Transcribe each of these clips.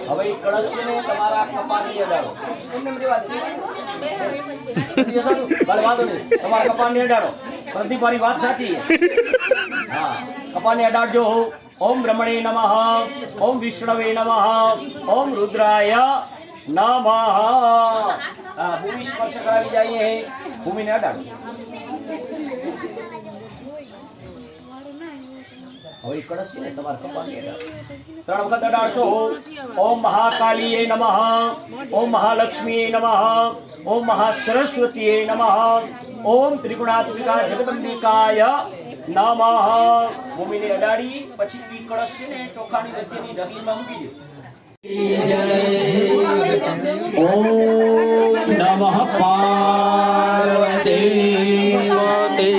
હવે ઈ કળશ છે ને તમારા કપાળની અડાડો. એમને રેવા દે. ભલે વાંધો નહીં. તમારા કપાળની અડાડો. પ્રદીપ મારી વાત સાચી છે. હા, કપાળની અડાડજો. ઓમ બ્રહ્મણે નમઃ, ઓમ વિષ્ણવે નમઃ, ઓમ રુદ્રાય નમઃ. હા, ભૂમિ સ્પર્શ કરાવી જઈએ. ભૂમિને અડાડો. હવે કળશ છે ને તમારા કપાળની અડાડો. 3 વખત અડાડશો. ઓમ મહાકાલીએ નમઃ, ઓમ મહાલક્ષ્મીએ નમઃ, ઓમ મહાસરસ્વતીએ નમઃ, ઓમ ત્રિગુણાત્મિકા જગદંબિકાય નમઃ. ભૂમિને અડાડી પછી ઈ કળશ છે ને ચોખાની વચ્ચેની ઢગલીમાં મૂકી દો. ઓમ નમઃ પાર્વતી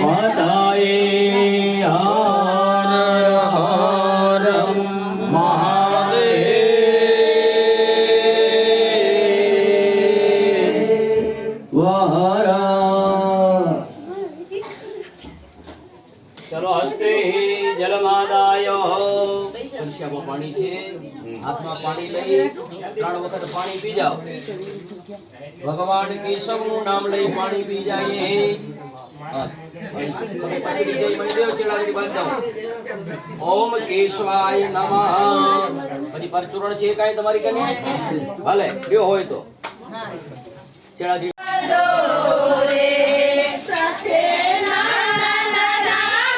પતયે ચલો હસ્તે જલમાદાય. કલશિયામાં પાણી છે, હાથમાં પાણી લઈ 3 વખત પાણી પી જાઓ. ભગવાન કેશવનું નામ લઈ પાણી પી જાય. ઓમ કેશવાય નમઃ. પછી પરચૂરણ છે કાંઈ તમારી કને? ભલે લ્યો હોય તો ચેડાજી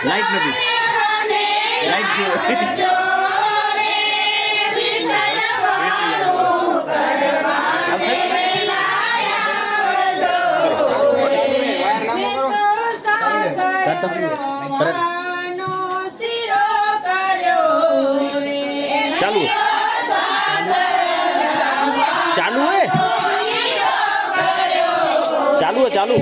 લાઈટ નથી. લાઈટ જો ચાલુ ચાલુ હે ચાલુ હે ચાલુ.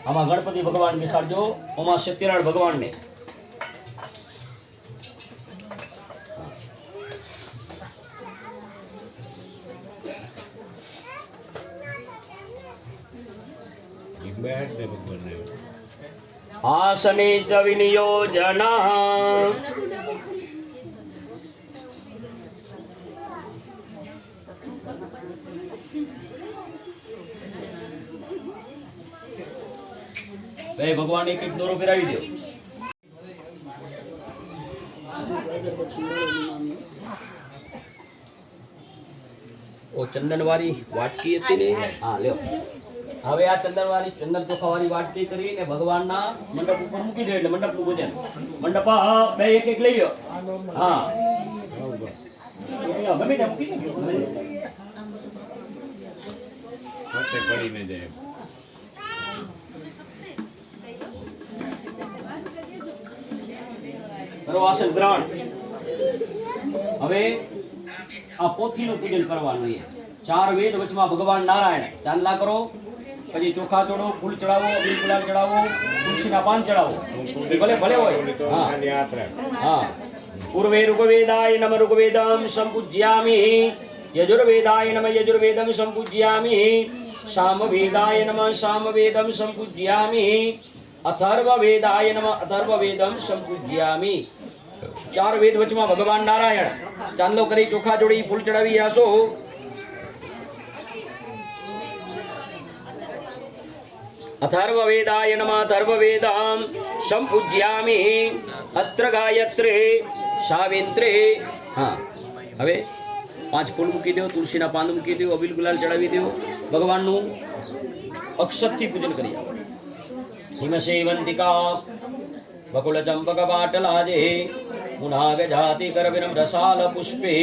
આમાં ગણપતિ ભગવાન બેસાડજો. આમાં સત્યનારાયણ ભગવાનને. આસને ચ વિનિયોજન. ભગવાન એક દોરો ફેરાવી દો. ઓ ચંદનવાળી વાટકી હતી ને, હા લ્યો. હવે આ ચંદન ચોખા વાળી વાટકી કરીને ભગવાનના મંડપ ઉપર મૂકી દો. એટલે મંડપનું પૂજન. મંડપ બે એક એક લઈ લો. હા ગમે ત્યાં મૂકી દો. પડીને જાય. આસન ગ્રહણ. હવે આ પોથીનું પૂજન કરવાનું છે. 4 વેદ વચમાં ભગવાન નારાયણ. ચાંદલા કરો, પછી ચોખા ચોડો, ફૂલ ચડાવો, અબીલ ગુલાલ ચડાવો, તુલસીના પાન ચડાવો. ભલે ભલે હોય. હા હા. પૂર્વે ઋગ્વેદાય નમ ઋગ્વેદમ સંપૂજ્યામિ. યજુર્વેદાય નમ યજુર્વેદમ સંપૂજ્યામિ. સામવેદાય નમ સામવેદમ સંપૂજ્યામિ. અથર્વવેદાય નમ અથર્વવેદમ સંપૂજ્યામિ. 4 વેદ વચમાં ભગવાન નારાયણ. ચાંદલો કરી, ચોખા જોડી, ફૂલ ચડાવી આસો. અથર્વવેદાય નમઃ અથર્વવેદમ સંપૂજ્યામિ. અત્ર ગાયત્રે સાવિત્રે. હા, હવે 5 ફૂલ મૂકી દો, તુલસીના પાન મૂકી દો, અબીલ ગુલાલ ચડાવી દો. ભગવાનનું અક્ષતથી પૂજન કરી આવો. હિમસેવંતિકા બકુલ ચંપક પાટલાજે પુનાગ જાતિ કરવિનમ રસાલ પુષ્પે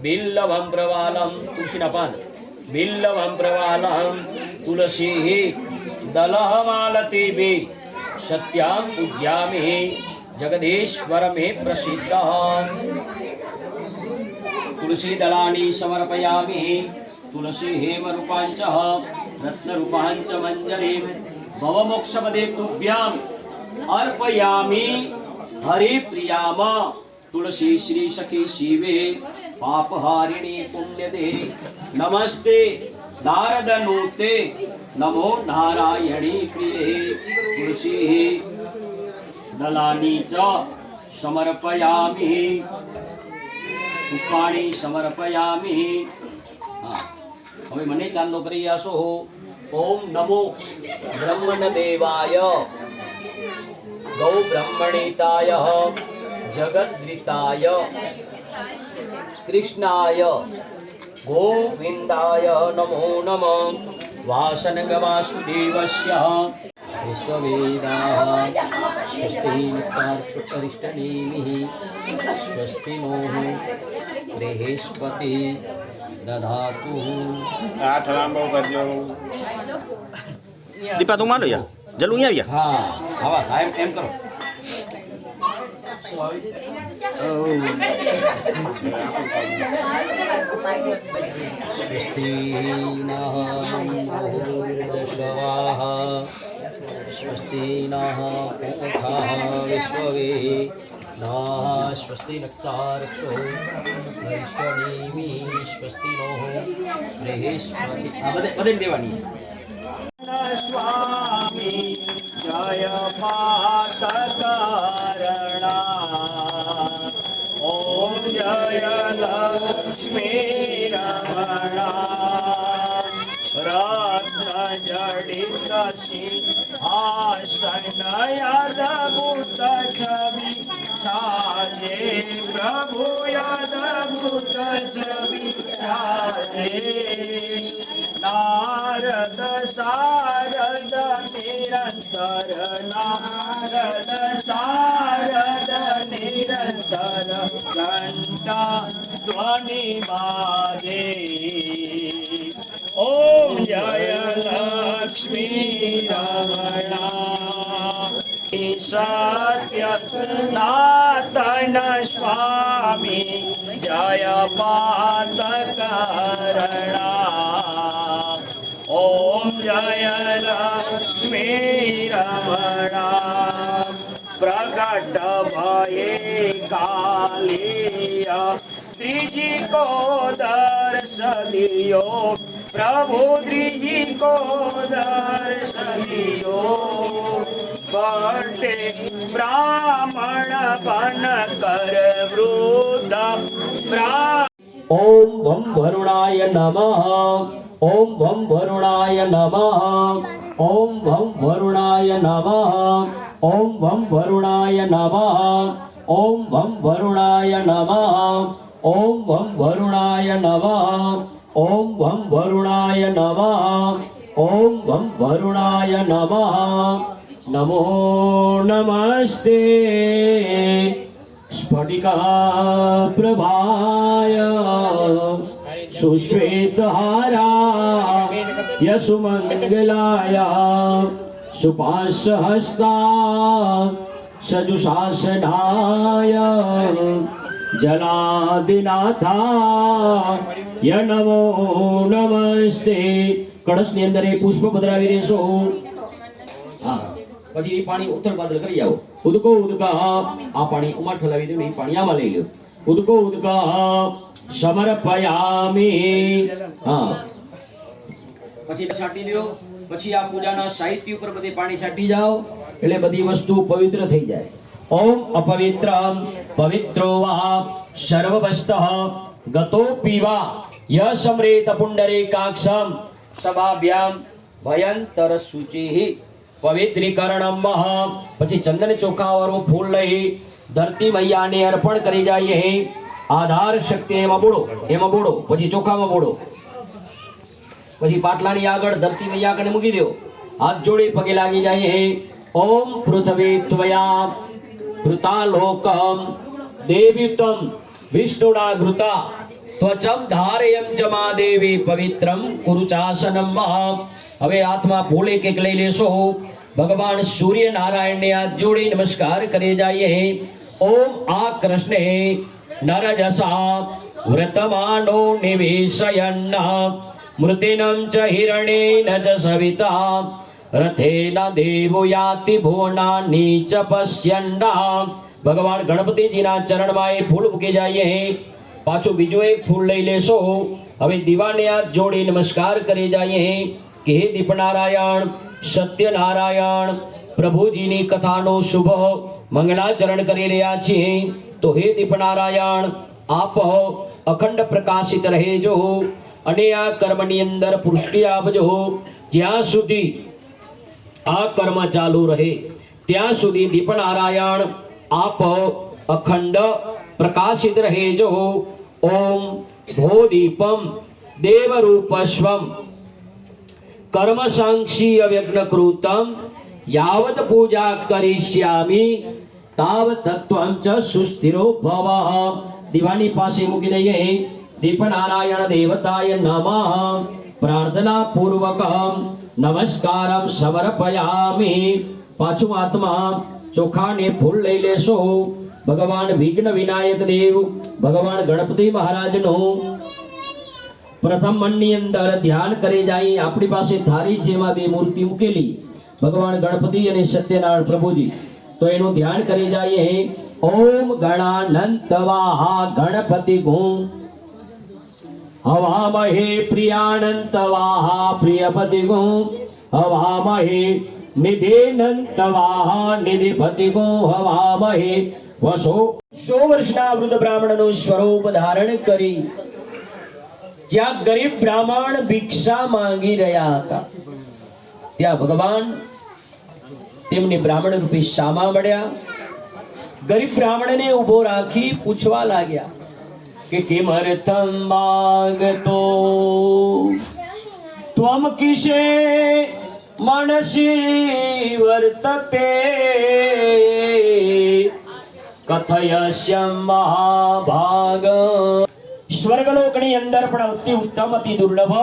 બિલ્લવમ પ્રવાલમ. તુલસીના પાન. બિલ્લવમ પ્રવાલમ તુલસી દલહમાલતી ભી સત્યામ પૂજ્યામિ. જગદીશ્વર મે પ્રસિદ્ધ. तुलसी दलानी समर्पयामि तुलसी हेम रूपांच रत्न रूपांच मंजरी भवमोक्षपदे तुभ्याम अर्पयामि हरि प्रियाम तुलसी श्री सखी शिवे पापहारिणी पुण्यदे नमस्ते नारदनूते नमो नारायणी प्रिये तुलसी दलानी च समर्पयामि पुष्पाणि समर्पयामि। हाँ હવે મને ચાંદલો કરી આસો ઓમ નમો બ્રહ્મણદેવાય ગૌ બ્રહ્મણિતાય જગદ્વિતાય કૃષ્ણાય ગોવિંદાય નમો નમઃ વાસનગ વાસુદેવસ્ય વિશ્વવેદાः સ્વસ્તિ નક્ષત્રાક્ષરિષ્ટનેમિः સ્વસ્તિ નો બૃહસ્પતિ दधातु। आठ लांबो करजो दीपा तू मानो यार जल्दी नहीं आविया। हाँ हवा साहेब एम करो स्वस्ति नः भूर्दशवाः स्वस्ति नः पूषः विश्ववे नाः स्वस्ति नक्षत्राक्षो वैष्णवीः स्वस्ति नो बृहस्पति। बदल देवानी स्वामी जय पातकारणा ओम जय लक्ष्मी रमणा रत्न जडित सिंहासन अद्भुत छवि छाजे प्रभु अद्भुत छवि छाजे नारद शारद निरंतर नारद शारद निरंतर घंटा ध्वनि बाजे ओम जय लक्ष्मी रमणा सत्य नातन स्वामी जय पातकारणा ओम जय लक्ष्मी रमणा प्रकट भये कालिया त्रिजी को दर्शनियो प्रभु त्रिजी को दर्शनियो बटे ब्राह्मण बन कर वृद्ध ओम वम वरुणाय नमः ओम वम वरुणाय नमः ओम वम वरुणाय नमः ओम वम वरुणाय नमः ओम वम वरुणाय नमः ओम वम वरुणाय नमः ओम वम वरुणाय नमः ओम वम वरुणाय नमः नमो नमस्ते स्फटिका प्रभाय सुश्वेतहारा यशुमंगलाय सुपाशहस्ता सजुशासनाय जलादिनाथाय नमो नमस्ते। કળશની અંદર એ પુષ્પ પધરાવી દેશો। હા પછી એ પાણી ઉત્તર બાદલ કરી આવો। ઉદકો ઉદકા આ પાણી ઉમા ઠલાવી દો ને એ પાણી આમાં લઈ લો। ઉદકો ઉદકા સમર્પયામિ। હા પછી છાંટી લ્યો। પછી આ પૂજાના સાહિત્ય ઉપર બધી પાણી છાંટી જાઓ એટલે બધી વસ્તુ પવિત્ર થઈ જાય। ઓમ અપવિત્રમ પવિત્રો વા સર્વવસ્તઃ ગતો પીવા યસમ્રેત પુંડરીકાક્ષમ સભાભ્યામ ભયંતર શુચિઃ પવિત્રીકરણમ પછી ચંદન ચોખા વાળું ફૂલ લઈ ધરતી મૈયાને અર્પણ કરી જઈએ। આધાર શક્તિ એમાં બોડો પછી ચોખામાં બોડો પછી પાટલાની આગળ ધરતી મૈયા કને મૂકી દો। હાથ જોડી પગે લાગી જઈએ। ઓમ પૃથ્વી ત્વયા ઘૃતા લોકમ દેવ્યુતમ વિષ્ણુના ઘૃતા ત્વચમ ધારયમ જમા દેવી પવિત્રમ કુરુચાસનમ। હવે હાથમાં ફૂલ એક એક લઈ લેશો। ભગવાન સૂર્ય નારાયણને હાથ જોડી નમસ્કાર કરી જઈએ। ઓમ આ કૃષ્ણે નરજસા વ્રતમાનો નિવેશયન્ન મૃતિનમ ચ હિરણેન ચ સવિતા રથેન દેવો યાતિ ભુવનાની ચ પશ્યન્ન। ભગવાન ગણપતિજીના ચરણમાં એ ફૂલ મૂકી જઈએ। પાછું બીજો એક ફૂલ લઈ લેશો. હવે દીવાને હાથ જોડી નમસ્કાર કરી જઈએ કે હે દીપનારાયણ, સત્યનારાયણ, પ્રભુજીની કથાનો શુભ મંગળાચરણ કરી રહ્યા છીએ. તો હે દીપનારાયણ, આપ અખંડ પ્રકાશિત રહેજો અને આ કર્મની અંદર પુષ્ટિ આપજો. જ્યાં સુધી આ કર્મ ચાલુ રહે ત્યાં સુધી દીપનારાયણ આપ અખંડ પ્રકાશિત રહેજો. ઓમ ભો દીપમ દેવરૂપસ્વમ કર્મ સાંક્ષી વ્યગ્નકૃતમ યાવત પૂજા કરિષ્યામિ તાવત તત્વં ચ સુસ્થિરો ભવ. દીવાની પાસે મૂકી દઈએ. દીપનારાયણ દેવતાય નમઃ. પ્રાર્થના પૂર્વક નમસ્કારમ સમર્પયામિ. પાછું આત્મા ચોખાને ફૂલ લઈ લેશો. ભગવાન વિઘ્ન વિનાયક દેવ, ભગવાન ગણપતિ મહારાજનું પ્રથમ મનની અંદર ધ્યાન કરી જાય. આપણી પાસે થાળી છે, એમાં બે મૂર્તિ મૂકેલી, ભગવાન ગણપતિ અને સત્યનારાયણ પ્રભુજી. તો એનું ધ્યાન કરી જાય. ઓમ ગણાનંતવાહા ગણપતિ ગું હવામહે પ્રિયાનંતવાહા પ્રિયપતિ ગું હવામહે નિધિનંતવાહા નિધિપતિ ગું હવામહે. વસો 100 વર્ષના વૃદ્ધ બ્રાહ્મણનું સ્વરૂપ ધારણ કરી જ્યાં ગરીબ બ્રાહ્મણ ભિક્ષા માંગી રહ્યા હતા ત્યાં ભગવાન તેમની બ્રાહ્મણ રૂપી શામા મળ્યા. ગરીબ બ્રાહ્મણને ઉભો રાખી પૂછવા લાગ્યા કે કિમર્થમ માંગતો ત્વમ કિશે મનસી વર્તતે કથયસ્યમ મહાભાગ. સ્વર્ગલોકની અંદર પણ અતિ ઉત્તમ અતિ દુર્લભ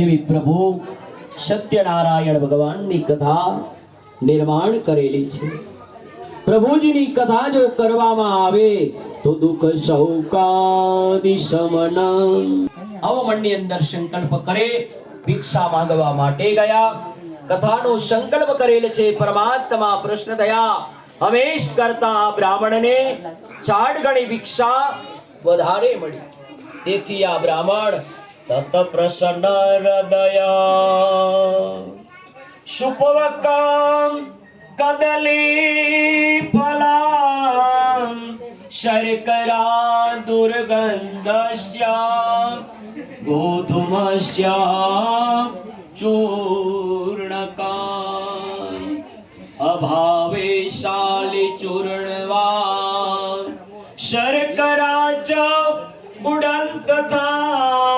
એવી પ્રભુ સત્યનારાયણ ભગવાનની કથા નિર્માણ કરેલી છે. પ્રભુજીની કથા જો કરવામાં આવે તો દુઃખ સૌકાદિ સમન. આવો મનની અંદર સંકલ્પ કરે, ભિક્ષા માંગવા માટે ગયા. કથાનો સંકલ્પ કરેલ છે. પરમાત્મા પ્રશ્ન થયા. હમેશ કરતા બ્રાહ્મણને 4 ગણી ભિક્ષા વધારે મળી. તેથી આ બ્રાહ્મણ તત પ્રસન્ન હૃદય સુપવકમ કદલી ફલામ શર્કરા દુર્ગંધસ્ય ગોધુમસ્ય ચૂર્ણકામ અભાવે શાલી ચૂર્ણવા શર્કરા ચ ઉડન તથા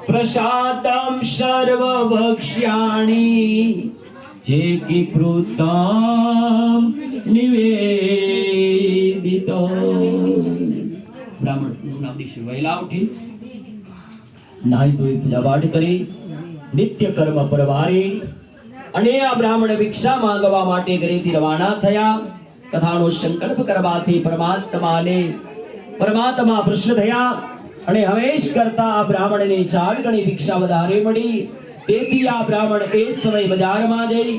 પ્રસાદમ સર્વભક્ષ્યાણી જે કી કૃતમ નિવેદિતો. બ્રાહ્મણ નામ દિવસે વહેલા ઉઠી નાહી ધોઈ પૂજા પાઠ કરી નિત્ય કર્મ પરવારી અને આ બ્રાહ્મણ ભિક્ષા માંગવા માટે ઘરેથી રવાના થયા. કથાનો સંકલ્પ કરવાથી પરમાત્મા પ્રસન્ન થયા અને હવેશ કરતા આ બ્રાહ્મણને 4 ગણી ભિક્ષા વધારે મળી. તેથી આ બ્રાહ્મણ એ જ સમય બજારમાં જઈ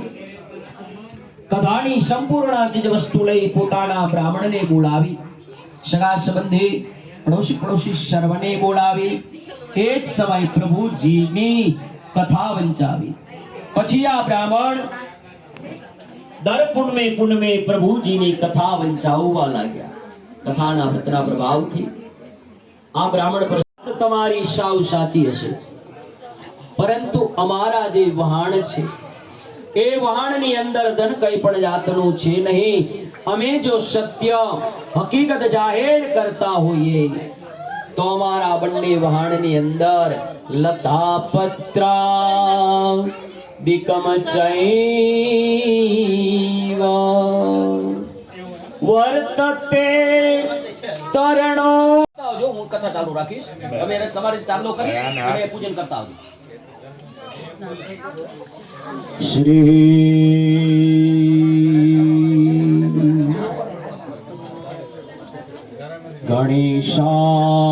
કથાની સંપૂર્ણ ચીજ વસ્તુ લઈ પોતાના બ્રાહ્મણને બોલાવી, સગા સંબંધી પડોશી સર્વને બોલાવી એ જ સમય પ્રભુજીની કથા વંચાવી. પછી આ બ્રાહ્મણ દર પુનમે પ્રભુજીની કથા વંચાવવા લાગ્યા. કથાના વ્રતના પ્રભાવથી આ બ્રાહ્મણ પર તમારી સાવ સાચી હશે, પરંતુ અમારા જે વહાણ છે એ વહાણની અંદર ધન કઈ પણ જાતનું છે નહીં. અમે જો સત્ય હકીકત જાહેર કરતા હોઈએ તો અમારા બંને વહાણની અંદર લતા પત્રા દિકમ ચૈવ વર્તતે તરણો. જો હું કથા ચાલુ રાખીશ, તમે તમારે ચાલુ કરી અને પૂજન કરતા આવજો. શ્રી ગણેશા